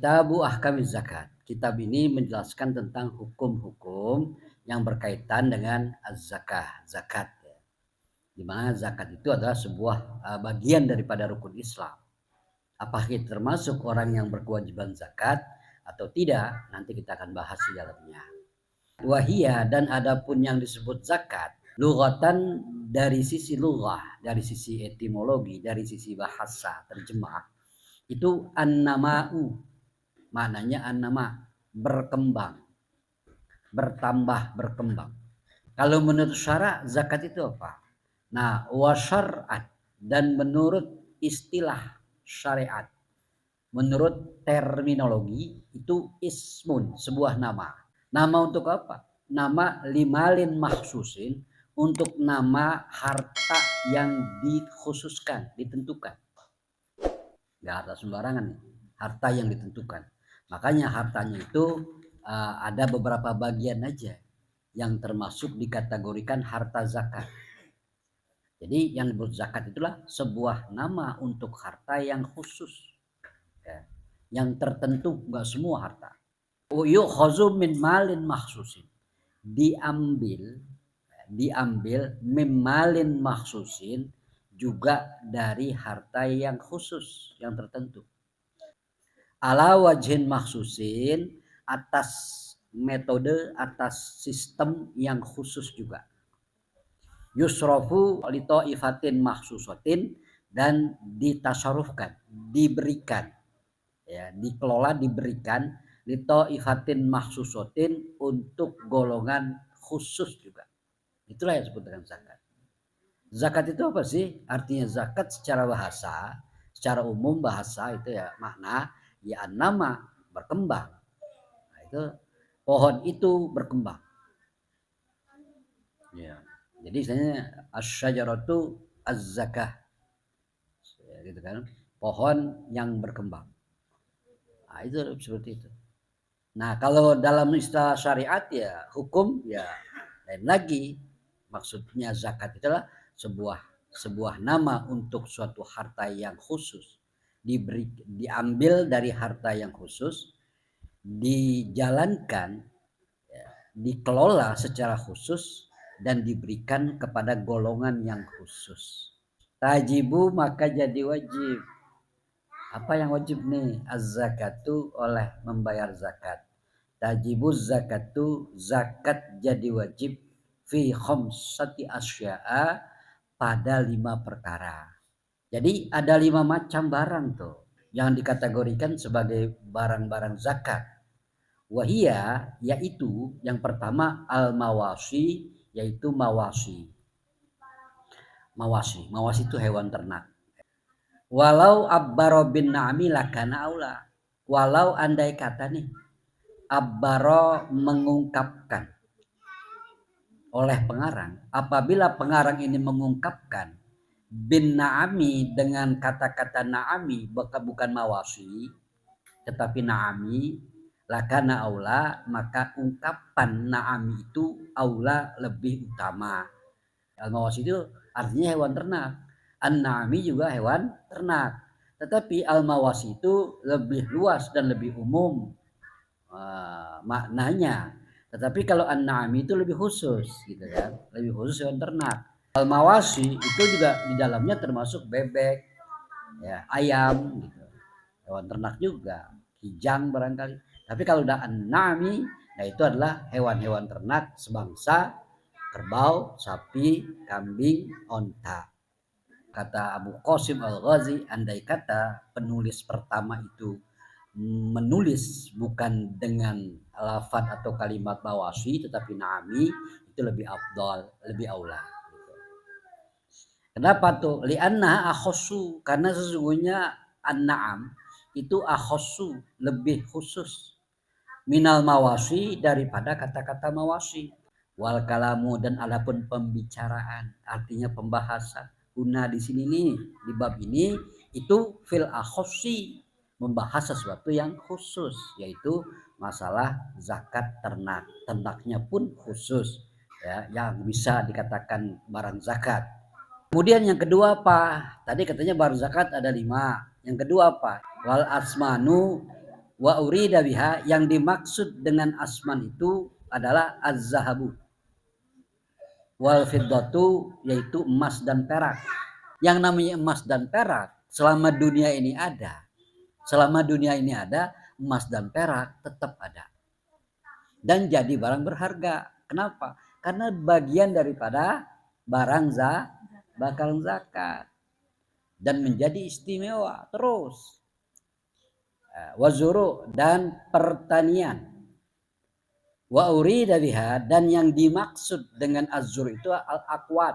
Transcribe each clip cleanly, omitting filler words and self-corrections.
Kitabu Ahkamiz Zakat. Kitab ini menjelaskan tentang hukum-hukum yang berkaitan dengan az-zakah, zakat. Di mana zakat itu adalah sebuah bagian daripada rukun Islam. Apakah termasuk orang yang berkewajiban zakat atau tidak? Nanti kita akan bahas di dalamnya. Wahia, dan adapun yang disebut zakat, lughatan dari sisi lughah, dari sisi etimologi, dari sisi bahasa terjemah, itu an-nama'u. Maknanya an-nama, berkembang, bertambah, berkembang. Kalau menurut syara zakat itu apa? Nah, wa syar'at, dan menurut istilah syariat, menurut terminologi itu ismun, sebuah nama. Nama untuk apa? Nama limalin mahsusin, untuk nama harta yang dikhususkan, ditentukan. Gak harta sembarangan nih, harta yang ditentukan. Makanya hartanya itu ada beberapa bagian aja yang termasuk dikategorikan harta zakat. Jadi yang disebut zakat itulah sebuah nama untuk harta yang khusus, ya, yang tertentu, nggak semua harta. Yu'khazu min malin mahsusin, diambil min malin mahsusin, juga dari harta yang khusus, yang tertentu. Ala wajhin mahsusin, atas metode, atas sistem yang khusus juga. Yusrofu lito ifatin mahsusotin, dan ditasarufkan, diberikan, ya, dikelola, diberikan lito ifatin mahsusotin, untuk golongan khusus juga. Itulah yang disebut dengan zakat. Zakat itu apa sih? Artinya zakat secara bahasa, secara umum bahasa itu ya makna ya nama, berkembang. Nah, itu pohon itu berkembang. Ya. Jadi misalnya asy-syajaratu az-zakah. Ya, gitu kan. Pohon yang berkembang. Nah, itu seperti itu. Nah, kalau dalam istilah syariat ya hukum ya lain lagi. Maksudnya zakat itulah sebuah nama untuk suatu harta yang khusus, diambil dari harta yang khusus, dijalankan, ya, dikelola secara khusus, dan diberikan kepada golongan yang khusus. Tajibu, maka jadi wajib. Apa yang wajib nih? Az-zakatu, oleh membayar zakat. Tajibu zakatu, zakat jadi wajib fi khamsati asya'a, pada 5 perkara. Jadi ada 5 macam barang tuh yang dikategorikan sebagai barang-barang zakat. Wahia, yaitu yang pertama al-mawasi, yaitu mawasi. Mawasi itu hewan ternak. Walau abbaro bin na'mi lakana aula. Walau andai kata nih abbaro mengungkapkan oleh pengarang, apabila pengarang ini mengungkapkan bin na'ami dengan kata-kata na'ami, bukan mawasi tetapi na'ami, lakana aula, maka ungkapan na'ami itu aula, lebih utama. Al-mawasi itu artinya hewan ternak, an-na'ami juga hewan ternak, tetapi al-mawasi itu lebih luas dan lebih umum maknanya. Tetapi kalau an-na'ami itu lebih khusus gitu kan, lebih khusus hewan ternak. Al-mawasi itu juga di dalamnya termasuk bebek, ya, ayam gitu. Hewan ternak juga, kijang barangkali. Tapi kalau udah an-na'ami, nah itu adalah hewan-hewan ternak sebangsa kerbau, sapi, kambing, onta. Kata Abu Qasim Al-Ghazi, andai kata penulis pertama itu menulis bukan dengan lafaz atau kalimat mawasi tetapi na'ami, itu lebih afdal, lebih aula. Kenapa tuh? Li'anna akhossu, karena sesungguhnya an-na'am itu akhossu, lebih khusus, minal mawasi, daripada kata-kata mawasi. Wal kalamu, dan adapun pembicaraan, artinya pembahasan. Guna di sini nih, di bab ini itu fil akhossi, membahas sesuatu yang khusus, yaitu masalah zakat ternak. Ternaknya pun khusus, ya, yang bisa dikatakan barang zakat. Kemudian yang kedua apa? Tadi katanya barang zakat ada 5. Yang kedua apa? Wal asmanu, Wa urida biha, yang dimaksud dengan asman itu adalah az-zahabu wal fiddatu, yaitu emas dan perak. Yang namanya emas dan perak selama dunia ini ada, emas dan perak tetap ada dan jadi barang berharga. Kenapa? Karena bagian daripada barang bakal zakat dan menjadi istimewa terus. Wazuru, dan pertanian. Wa urida biha, dan yang dimaksud dengan azur itu al akwat,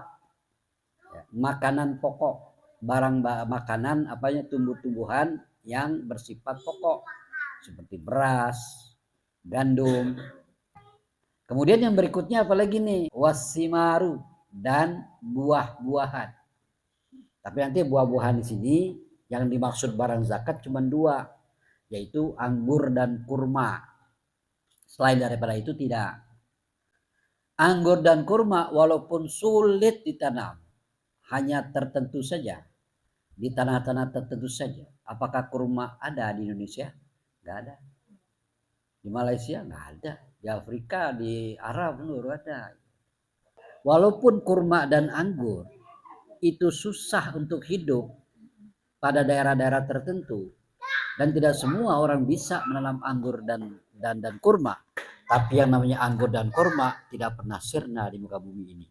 makanan pokok, barang makanan apanya, tumbuh-tumbuhan yang bersifat pokok seperti beras, gandum. Kemudian yang berikutnya apalagi nih, wasimaru, dan buah-buahan. Tapi nanti buah-buahan di sini yang dimaksud barang zakat cuma dua, yaitu anggur dan kurma. Selain daripada itu tidak. Anggur dan kurma walaupun sulit ditanam, hanya tertentu saja, di tanah-tanah tertentu saja. Apakah kurma ada di Indonesia? Nggak ada. Di Malaysia nggak ada. Di Afrika, di Arab menurut ada. Walaupun kurma dan anggur itu susah untuk hidup pada daerah-daerah tertentu, dan tidak semua orang bisa menanam anggur dan kurma. Tapi yang namanya anggur dan kurma tidak pernah sirna di muka bumi ini.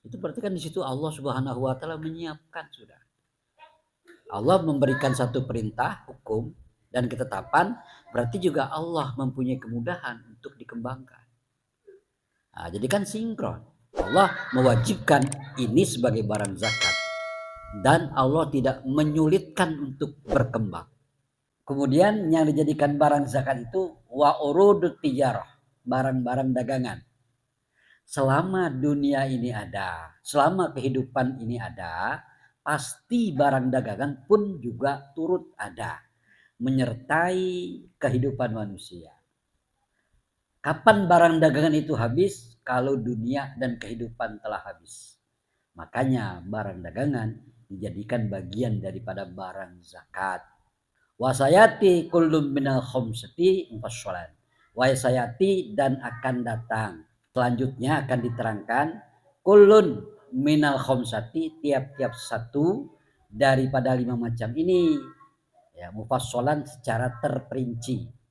Itu berarti kan di situ Allah Subhanahu wa taala menyiapkan sudah. Allah memberikan satu perintah, hukum dan ketetapan, berarti juga Allah mempunyai kemudahan untuk dikembangkan. Nah, jadi kan sinkron. Allah mewajibkan ini sebagai barang zakat dan Allah tidak menyulitkan untuk berkembang. Kemudian yang dijadikan barang zakat itu wa urudut tijarah, barang-barang dagangan. Selama dunia ini ada, selama kehidupan ini ada, pasti barang dagangan pun juga turut ada, menyertai kehidupan manusia. Kapan barang dagangan itu habis? Kalau dunia dan kehidupan telah habis. Makanya barang dagangan dijadikan bagian daripada barang zakat. Wasayati kullum minal khomsati mufassalan. Wasayati, dan akan datang. Selanjutnya akan diterangkan kullun minal khomsati, tiap-tiap satu daripada 5 macam ini. Ya, mufassalan secara terperinci.